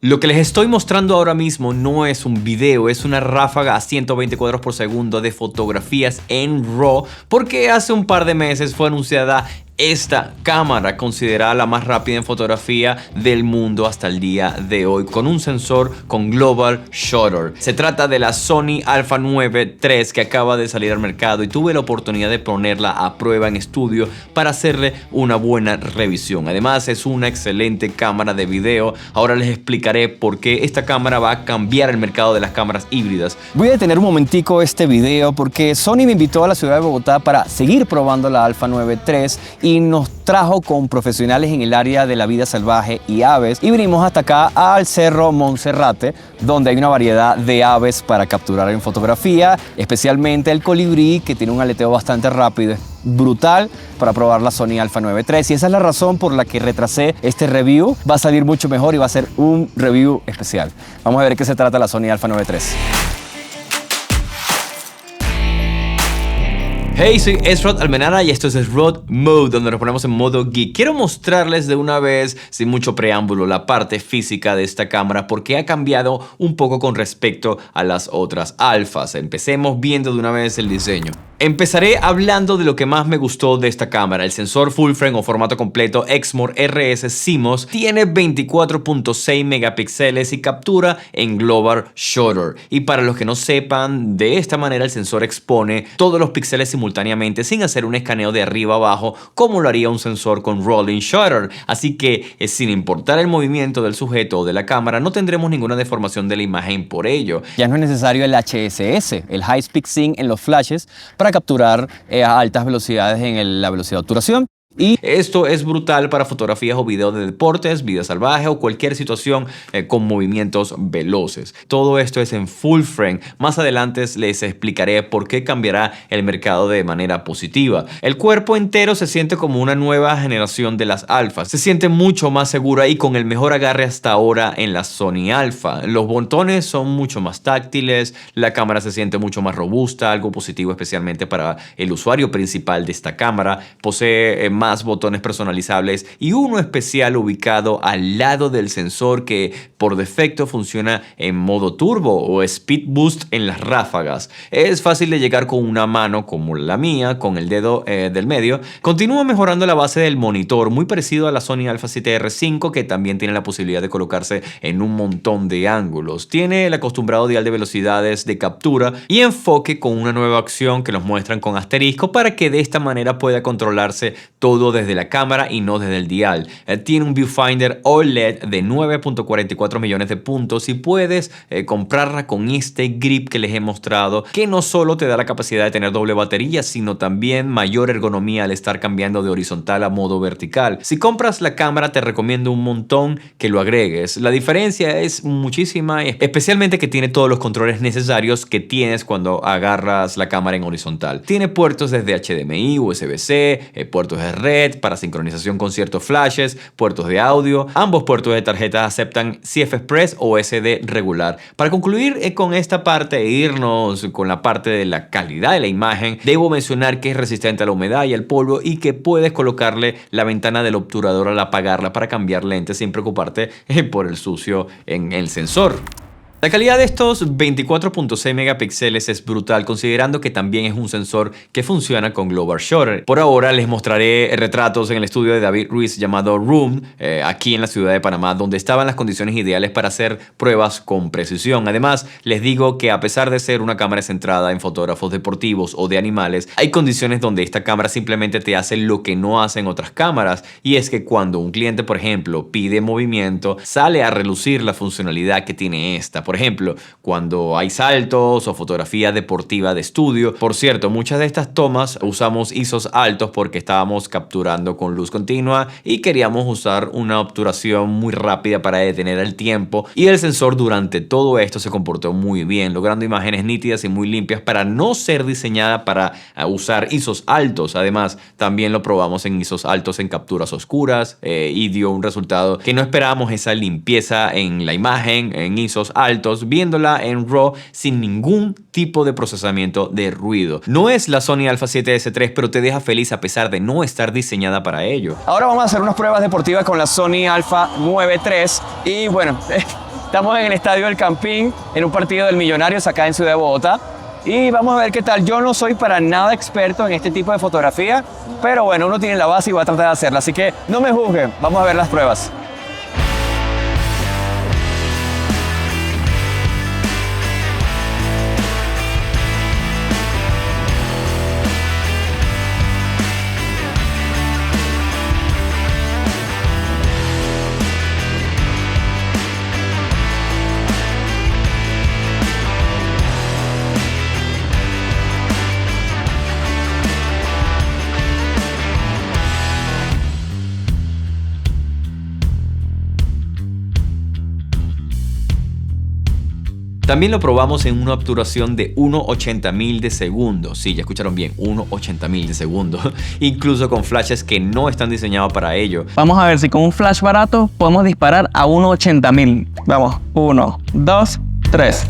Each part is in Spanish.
Lo que les estoy mostrando ahora mismo no es un video, es una ráfaga a 120 cuadros por segundo de fotografías en RAW, porque hace un par de meses fue anunciada esta cámara, considerada la más rápida en fotografía del mundo hasta el día de hoy, con un sensor con Global Shutter. Se trata de la Sony Alpha 9 III que acaba de salir al mercado y tuve la oportunidad de ponerla a prueba en estudio para hacerle una buena revisión. Además, es una excelente cámara de video. Ahora les explicaré por qué esta cámara va a cambiar el mercado de las cámaras híbridas. Voy a detener un momentico este video porque Sony me invitó a la ciudad de Bogotá para seguir probando la Alpha 9 III y nos trajo con profesionales en el área de la vida salvaje y aves, y vinimos hasta acá al Cerro Monserrate, donde hay una variedad de aves para capturar en fotografía, especialmente el colibrí, que tiene un aleteo bastante rápido. Es brutal para probar la Sony Alpha 9 III, y esa es la razón por la que retrasé este review. Va a salir mucho mejor y va a ser un review especial. Vamos a ver de qué se trata la Sony Alpha 9 III. Hey, soy Esrod Almenara y esto es Esrod Mode, donde nos ponemos en modo geek. Quiero mostrarles de una vez, sin mucho preámbulo, la parte física de esta cámara, porque ha cambiado un poco con respecto a las otras alfas. Empecemos viendo de una vez el diseño. Empezaré hablando de lo que más me gustó de esta cámara. El sensor full frame o formato completo Exmor RS CMOS tiene 24.6 megapíxeles y captura en Global Shutter. Y para los que no sepan, de esta manera el sensor expone todos los píxeles simultáneamente sin hacer un escaneo de arriba a abajo como lo haría un sensor con Rolling Shutter. Así que sin importar el movimiento del sujeto o de la cámara, no tendremos ninguna deformación de la imagen por ello. Ya no es necesario el HSS, el High Speed Sync en los flashes, para capturar a altas velocidades en la velocidad de obturación. Y esto es brutal para fotografías o videos de deportes, vida salvaje o cualquier situación con movimientos veloces. Todo esto es en full frame. Más adelante les explicaré por qué cambiará el mercado de manera positiva. El cuerpo entero se siente como una nueva generación de las alfas. Se siente mucho más segura y con el mejor agarre hasta ahora en la Sony Alpha. Los botones son mucho más táctiles, la cámara se siente mucho más robusta, algo positivo especialmente para el usuario principal de esta cámara. Posee más botones personalizables y uno especial ubicado al lado del sensor que por defecto funciona en modo turbo o speed boost en las ráfagas. Es fácil de llegar con una mano como la mía, con el dedo del medio. Continúa mejorando la base del monitor, muy parecido a la Sony Alpha 7R5, que también tiene la posibilidad de colocarse en un montón de ángulos. Tiene el acostumbrado dial de velocidades de captura y enfoque con una nueva opción que nos muestran con asterisco para que de esta manera pueda controlarse todo desde la cámara y no desde el dial. Tiene un viewfinder OLED de 9.44 millones de puntos y puedes comprarla con este grip que les he mostrado, que no solo te da la capacidad de tener doble batería, sino también mayor ergonomía al estar cambiando de horizontal a modo vertical. Si compras la cámara, te recomiendo un montón que lo agregues. La diferencia es muchísima, especialmente que tiene todos los controles necesarios que tienes cuando agarras la cámara en horizontal. Tiene puertos desde HDMI, USB-C, puertos de red para sincronización con ciertos flashes, puertos de audio. Ambos puertos de tarjetas aceptan CF Express o SD regular. Para concluir con esta parte e irnos con la parte de la calidad de la imagen, debo mencionar que es resistente a la humedad y al polvo y que puedes colocarle la ventana del obturador al apagarla para cambiar lentes sin preocuparte por el sucio en el sensor. La calidad de estos 24.6 megapíxeles es brutal, considerando que también es un sensor que funciona con Global Shutter. Por ahora les mostraré retratos en el estudio de David Ruiz llamado Room, aquí en la ciudad de Panamá, donde estaban las condiciones ideales para hacer pruebas con precisión. Además, les digo que a pesar de ser una cámara centrada en fotógrafos deportivos o de animales, hay condiciones donde esta cámara simplemente te hace lo que no hacen otras cámaras, y es que cuando un cliente, por ejemplo, pide movimiento, sale a relucir la funcionalidad que tiene esta. Por ejemplo, cuando hay saltos o fotografía deportiva de estudio. Por cierto, muchas de estas tomas usamos ISOs altos porque estábamos capturando con luz continua y queríamos usar una obturación muy rápida para detener el tiempo, y el sensor durante todo esto se comportó muy bien, logrando imágenes nítidas y muy limpias para no ser diseñada para usar ISOs altos. Además, también lo probamos en ISOs altos en capturas oscuras y dio un resultado que no esperábamos, esa limpieza en la imagen en ISOs altos, viéndola en RAW sin ningún tipo de procesamiento de ruido. No es la Sony Alpha 7S III, pero te deja feliz a pesar de no estar diseñada para ello. Ahora vamos a hacer unas pruebas deportivas con la Sony Alpha 9 III y bueno, Estamos en el Estadio del Campín, en un partido del Millonarios acá en Ciudad de Bogotá. Y vamos a ver qué tal. Yo no soy para nada experto en este tipo de fotografía, pero bueno, uno tiene la base y va a tratar de hacerla. Así que no me juzguen, vamos a ver las pruebas. También lo probamos en una obturación de 1/80.000 de segundo. Sí, ya escucharon bien, 1/80.000 de segundo. Incluso con flashes que no están diseñados para ello. Vamos a ver si con un flash barato podemos disparar a 1/80.000. Vamos, 1, 2, 3.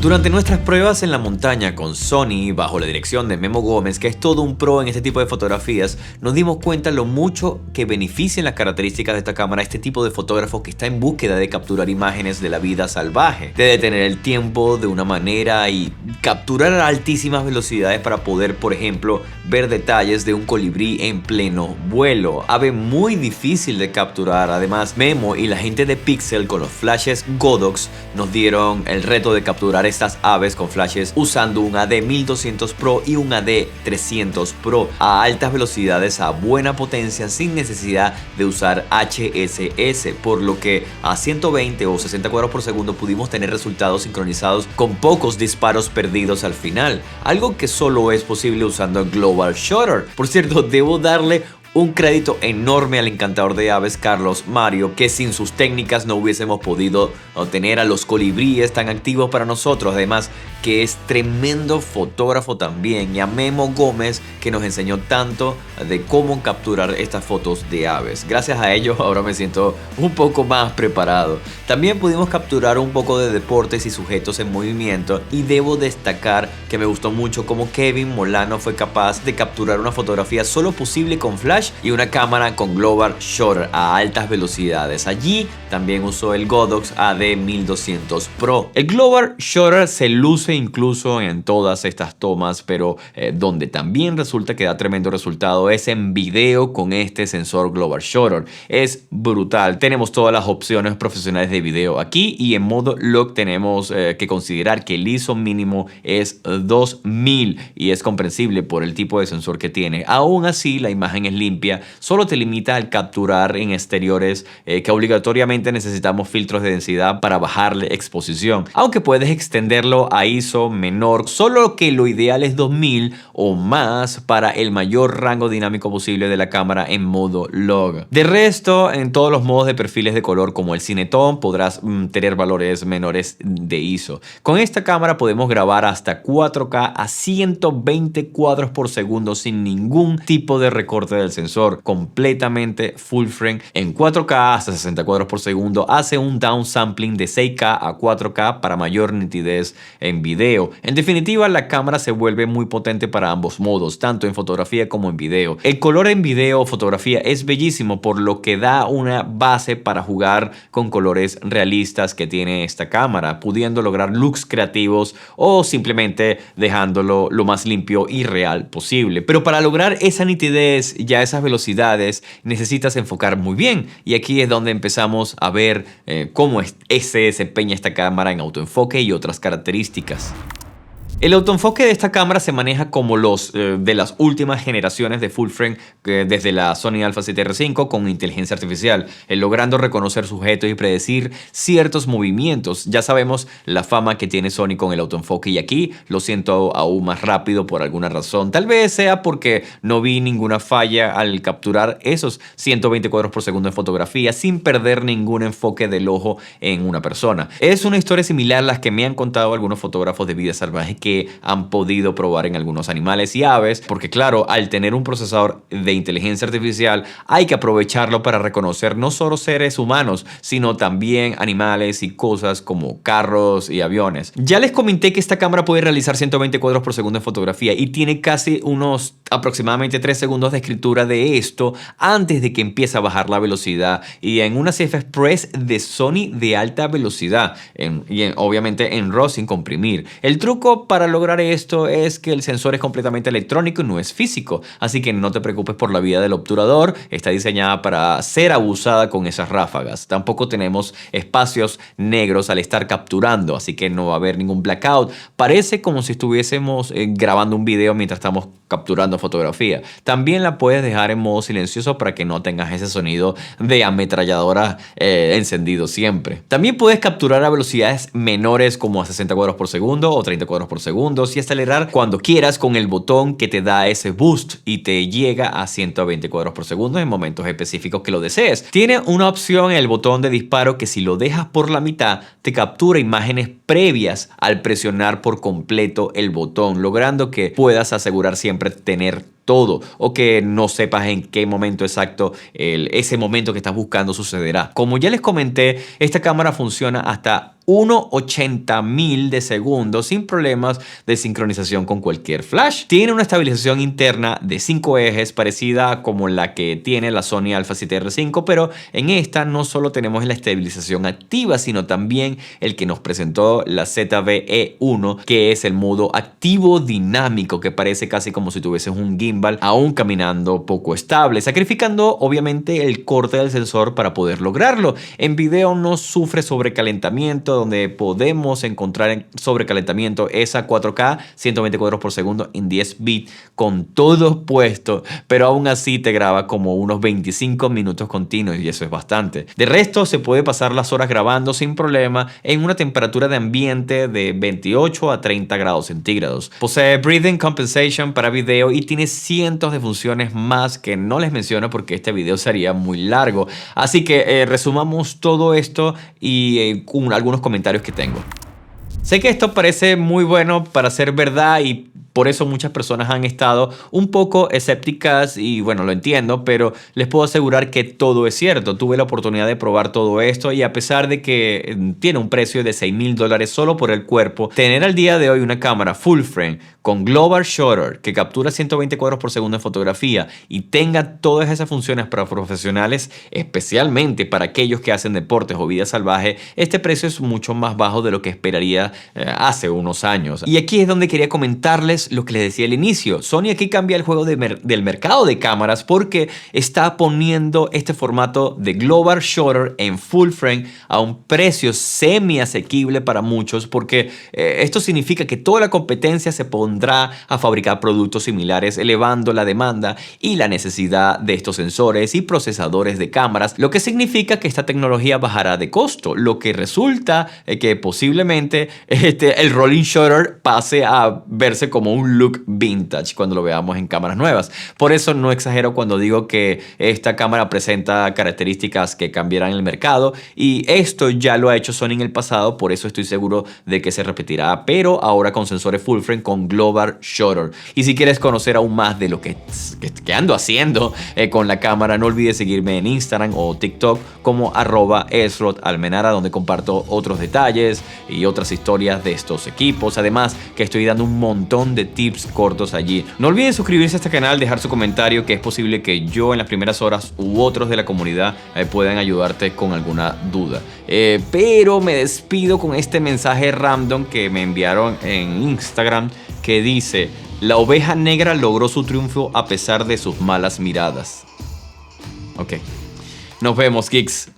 Durante nuestras pruebas en la montaña con Sony, bajo la dirección de Memo Gómez, que es todo un pro en este tipo de fotografías, nos dimos cuenta lo mucho que benefician las características de esta cámara a este tipo de fotógrafo que está en búsqueda de capturar imágenes de la vida salvaje, de detener el tiempo de una manera y capturar a altísimas velocidades para poder, por ejemplo, ver detalles de un colibrí en pleno vuelo, ave muy difícil de capturar. Además, Memo y la gente de Pixel con los flashes Godox nos dieron el reto de capturar estas aves con flashes usando un AD 1200 Pro y un AD 300 Pro a altas velocidades a buena potencia sin necesidad de usar HSS, por lo que a 120 o 60 cuadros por segundo pudimos tener resultados sincronizados con pocos disparos perdidos al final, algo que solo es posible usando Global Shutter. Por cierto, debo darle un crédito enorme al encantador de aves Carlos Mario, que sin sus técnicas no hubiésemos podido obtener a los colibríes tan activos para nosotros. Además que es tremendo fotógrafo también, y a Memo Gómez, que nos enseñó tanto de cómo capturar estas fotos de aves. Gracias a ellos ahora me siento un poco más preparado. También pudimos capturar un poco de deportes y sujetos en movimiento, y debo destacar que me gustó mucho cómo Kevin Molano fue capaz de capturar una fotografía solo posible con flash y una cámara con Global Shutter a altas velocidades. Allí también usó el Godox AD 1200 Pro. El Global Shutter se luce incluso en todas estas tomas, pero donde también resulta que da tremendo resultado es en video con este sensor Global Shutter. Es brutal. Tenemos todas las opciones profesionales de video aquí, y en modo log tenemos que considerar que el ISO mínimo es 2000 y es comprensible por el tipo de sensor que tiene. Aún así, la imagen es limpia, solo te limita al capturar en exteriores que obligatoriamente necesitamos filtros de densidad para bajarle exposición, aunque puedes extenderlo a ISO menor, solo que lo ideal es 2000 o más para el mayor rango dinámico posible de la cámara en modo log. De resto, en todos los modos de perfiles de color como el Cinetone podrás tener valores menores de ISO. Con esta cámara podemos grabar hasta 4K a 120 cuadros por segundo sin ningún tipo de recorte del sensor, completamente full frame en 4K hasta 60 cuadros por segundo. Hace un downsampling de 6K a 4K para mayor nitidez en video. En definitiva, la cámara se vuelve muy potente para ambos modos, tanto en fotografía como en video. El color en video o fotografía es bellísimo, por lo que da una base para jugar con colores realistas que tiene esta cámara, pudiendo lograr looks creativos o simplemente dejándolo lo más limpio y real posible. Pero para lograr esa nitidez y a esas velocidades necesitas enfocar muy bien, y aquí es donde empezamos a ver cómo se desempeña esta cámara en autoenfoque y otras características. El autoenfoque de esta cámara se maneja como los de las últimas generaciones de full frame, desde la Sony Alpha 7R5 con inteligencia artificial, logrando reconocer sujetos y predecir ciertos movimientos. Ya sabemos la fama que tiene Sony con el autoenfoque, y aquí lo siento aún más rápido por alguna razón. Tal vez sea porque no vi ninguna falla al capturar esos 120 cuadros por segundo en fotografía sin perder ningún enfoque del ojo en una persona. Es una historia similar a las que me han contado algunos fotógrafos de vida salvaje, que que han podido probar en algunos animales y aves, porque claro, al tener un procesador de inteligencia artificial hay que aprovecharlo para reconocer no solo seres humanos, sino también animales y cosas como carros y aviones. Ya les comenté que esta cámara puede realizar 120 cuadros por segundo en fotografía y tiene casi unos aproximadamente 3 segundos de escritura de esto antes de que empiece a bajar la velocidad, y en una CF Express de Sony de alta velocidad obviamente en RAW sin comprimir. El truco para lograr esto es que el sensor es completamente electrónico y no es físico, así que no te preocupes por la vida del obturador, está diseñada para ser abusada con esas ráfagas. Tampoco tenemos espacios negros al estar capturando, así que no va a haber ningún blackout. Parece como si estuviésemos grabando un video mientras estamos capturando fotografía. También la puedes dejar en modo silencioso para que no tengas ese sonido de ametralladora encendido siempre. También puedes capturar a velocidades menores como a 60 cuadros por segundo o 30 cuadros por segundo y acelerar cuando quieras con el botón que te da ese boost y te llega a 120 cuadros por segundo en momentos específicos que lo desees. Tiene una opción en el botón de disparo que si lo dejas por la mitad te captura imágenes previas al presionar por completo el botón, logrando que puedas asegurar siempre tener todo o que no sepas en qué momento exacto ese momento que estás buscando sucederá. Como ya les comenté, esta cámara funciona hasta 1/80.000 de segundo sin problemas de sincronización con cualquier flash. Tiene una estabilización interna de 5 ejes parecida como la que tiene la Sony Alpha 7R5, pero en esta no solo tenemos la estabilización activa, sino también el que nos presentó la ZV-E1, que es el modo activo dinámico, que parece casi como si tuvieses un gimbal aún caminando poco estable, sacrificando obviamente el corte del sensor para poder lograrlo. En video no sufre sobrecalentamiento, donde podemos encontrar en sobrecalentamiento esa 4K 120 cuadros por segundo en 10 bits con todo puesto, pero aún así te graba como unos 25 minutos continuos y eso es bastante. De resto se puede pasar las horas grabando sin problema en una temperatura de ambiente de 28 a 30 grados centígrados. Posee breathing compensation para video y tiene cientos de funciones más que no les menciono porque este video sería muy largo. Así que resumamos todo esto y con algunos comentarios que tengo. Sé que esto parece muy bueno para ser verdad y por eso muchas personas han estado un poco escépticas y bueno, lo entiendo, pero les puedo asegurar que todo es cierto. Tuve la oportunidad de probar todo esto y a pesar de que tiene un precio de $6,000 solo por el cuerpo, tener al día de hoy una cámara full frame con global shutter que captura 120 cuadros por segundo en fotografía y tenga todas esas funciones para profesionales, especialmente para aquellos que hacen deportes o vida salvaje, este precio es mucho más bajo de lo que esperaría hace unos años. Y aquí es donde quería comentarles lo que les decía al inicio. Sony aquí cambia el juego del mercado de cámaras porque está poniendo este formato de global shutter en full frame a un precio semi asequible para muchos, porque esto significa que toda la competencia se pondrá a fabricar productos similares, elevando la demanda y la necesidad de estos sensores y procesadores de cámaras, lo que significa que esta tecnología bajará de costo, lo que resulta que posiblemente el rolling shutter pase a verse como un look vintage cuando lo veamos en cámaras nuevas. Por eso no exagero cuando digo que esta cámara presenta características que cambiarán el mercado y esto ya lo ha hecho Sony en el pasado, por eso estoy seguro de que se repetirá, pero ahora con sensores full frame con global shutter. Y si quieres conocer aún más de lo que ando haciendo con la cámara, no olvides seguirme en Instagram o TikTok como @esrodalmenara, donde comparto otros detalles y otras historias de estos equipos. Además que estoy dando un montón de tips cortos allí. No olviden suscribirse a este canal, dejar su comentario, que es posible que yo en las primeras horas u otros de la comunidad puedan ayudarte con alguna duda. Pero me despido con este mensaje random que me enviaron en Instagram que dice: la oveja negra logró su triunfo a pesar de sus malas miradas. Ok, nos vemos, geeks.